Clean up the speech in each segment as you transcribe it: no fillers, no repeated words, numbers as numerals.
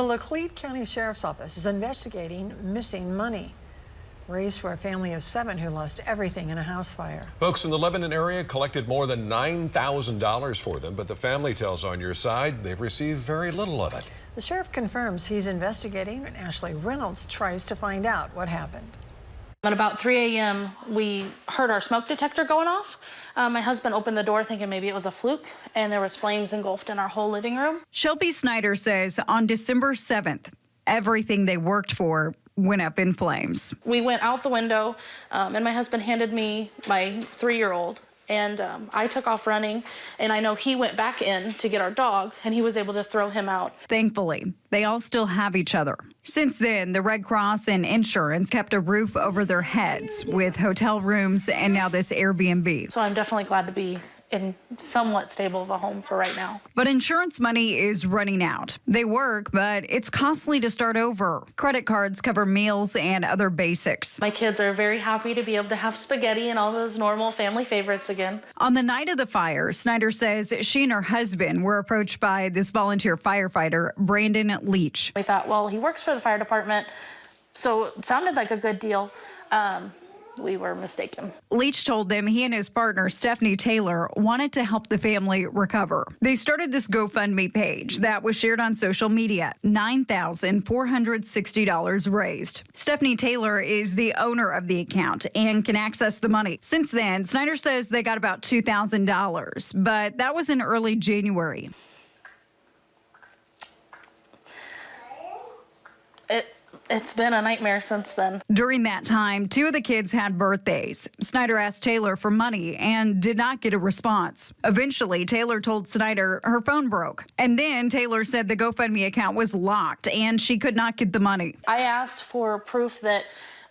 The Laclede County Sheriff's Office is investigating missing money raised for a family of 7 who lost everything in a house fire. Folks in the Lebanon area collected more than $9,000 for them, but the family tells On Your Side they've received very little of it. The sheriff confirms he's investigating, and Ashley Reynolds tries to find out what happened. At about 3 a.m., we heard our smoke detector going off. My husband opened the door thinking maybe it was a fluke, and there was flames engulfed in our whole living room. Shelby Snyder says on December 7th, everything they worked for went up in flames. We went out the window, and my husband handed me my 3-year-old, and I took off running, and I know he went back in to get our dog, and he was able to throw him out. Thankfully, they all still have each other. Since then, the Red Cross and insurance kept a roof over their heads with hotel rooms and now this Airbnb. So I'm definitely glad to be in somewhat stable of a home for right now. But insurance money is running out. They work, but it's costly to start over. Credit cards cover meals and other basics. My kids are very happy to be able to have spaghetti and all those normal family favorites again. On the night of the fire, Snyder says she and her husband were approached by this volunteer firefighter, Brandon Leach. We thought, well, he works for the fire department, so it sounded like a good deal. We were mistaken. Leach told them he and his partner, Stephanie Taylor, wanted to help the family recover. They started this GoFundMe page that was shared on social media. $9,460 raised. Stephanie Taylor is the owner of the account and can access the money. Since then, Snyder says they got about $2,000, but that was in early January. It's been a nightmare since then. During that time, 2 of the kids had birthdays. Snyder asked Taylor for money and did not get a response. Eventually, Taylor told Snyder her phone broke. And then Taylor said the GoFundMe account was locked and she could not get the money. I asked for proof that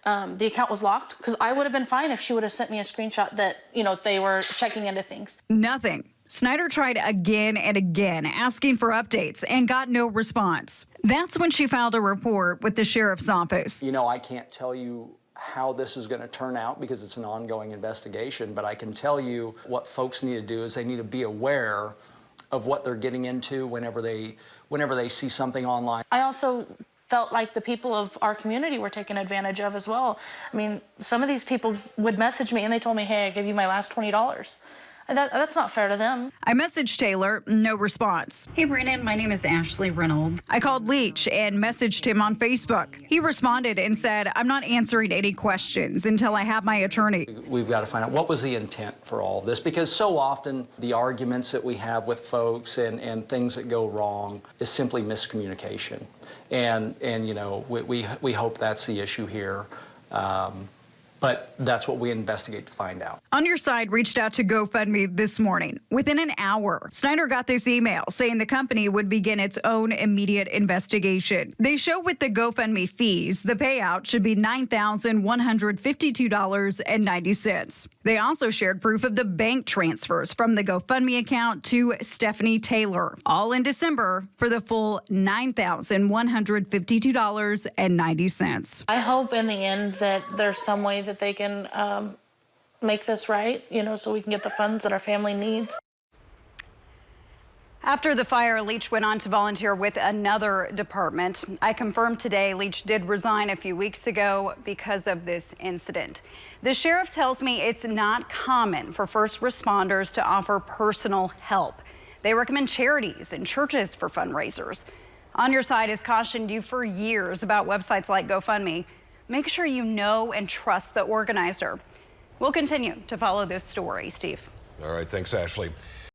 the account was locked because I would have been fine if she would have sent me a screenshot that, they were checking into things. Nothing. Snyder tried again and again, asking for updates, and got no response. That's when she filed a report with the sheriff's office. I can't tell you how this is going to turn out because it's an ongoing investigation, but I can tell you what folks need to do is they need to be aware of what they're getting into whenever they see something online. I also felt like the people of our community were taken advantage of as well. I mean, some of these people would message me and they told me, hey, I give you my last $20. That's not fair to them. I messaged Taylor, no response. Hey, Brandon, my name is Ashley Reynolds. I called Leach and messaged him on Facebook. He responded and said, I'm not answering any questions until I have my attorney. We've got to find out what was the intent for all this, because so often the arguments that we have with folks and things that go wrong is simply miscommunication. And we hope that's the issue here. But that's what we investigate to find out. On Your Side reached out to GoFundMe this morning. Within an hour, Snyder got this email saying the company would begin its own immediate investigation. They show with the GoFundMe fees, the payout should be $9,152.90. They also shared proof of the bank transfers from the GoFundMe account to Stephanie Taylor, all in December for the full $9,152.90. I hope in the end that there's some way that they can make this right, so we can get the funds that our family needs. After the fire, Leach went on to volunteer with another department. I confirmed today Leach did resign a few weeks ago because of this incident. The sheriff tells me it's not common for first responders to offer personal help. They recommend charities and churches for fundraisers. On Your Side has cautioned you for years about websites like GoFundMe. Make sure you know and trust the organizer. We'll continue to follow this story. Steve. All right, thanks, Ashley.